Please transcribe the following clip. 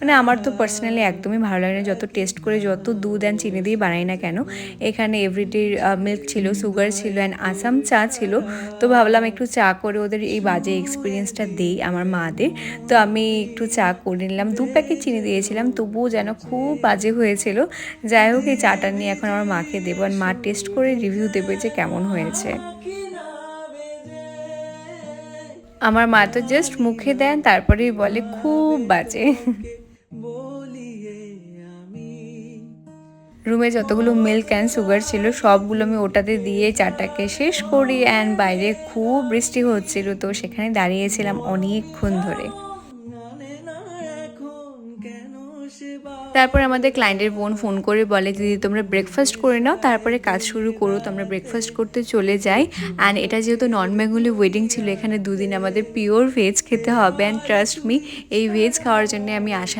মানে আমার তো পার্সোনালি একদমই ভালো লাগে না, যত টেস্ট করে যত দুধ অ্যান্ড চিনি দিয়ে বানাই না কেন। এখানে এভরিডে মিল্ক ছিল, সুগার ছিল অ্যান্ড আসাম চা ছিল। তো ভাবলাম একটু চা করে ওদের এই বাজে এক্সপিরিয়েন্সটা দিই আমার মাদের। তো আমি একটু চা করে নিলাম, 2 প্যাকেট চিনি দিয়েছিলাম, তবুও যেন খুব বাজে হয়েছিল। যাই হোক, এই চাটা নিয়ে এখন আমার মাকে দেবো আর মা টেস্ট করে রিভিউ দেবে যে কেমন হয়েছে। আমার মা তো জাস্ট মুখে দেন তারপরেই বলে খুব বাজে। রুমে যতগুলো মিল্ক অ্যান্ড সুগার ছিল সবগুলো আমি ওটাতে দিয়ে চাটাকে শেষ করি অ্যান্ড বাইরে খুব বৃষ্টি হচ্ছিল, তো সেখানে দাঁড়িয়েছিলাম অনেকক্ষণ ধরে। তারপর আমাদের ক্লায়েন্টের বোন ফোন করে বলে, দিদি তোমরা ব্রেকফাস্ট করে নাও, তারপরে কাজ শুরু করো। তো আমরা ব্রেকফাস্ট করতে চলে যাই। অ্যান্ড এটা যেহেতু নন বেঙ্গলি ওয়েডিং ছিল, এখানে 2 দিন আমাদের পিওর ভেজ খেতে হবে। অ্যান্ড ট্রাস্ট মি, এই ভেজ খাওয়ার জন্য আমি আসা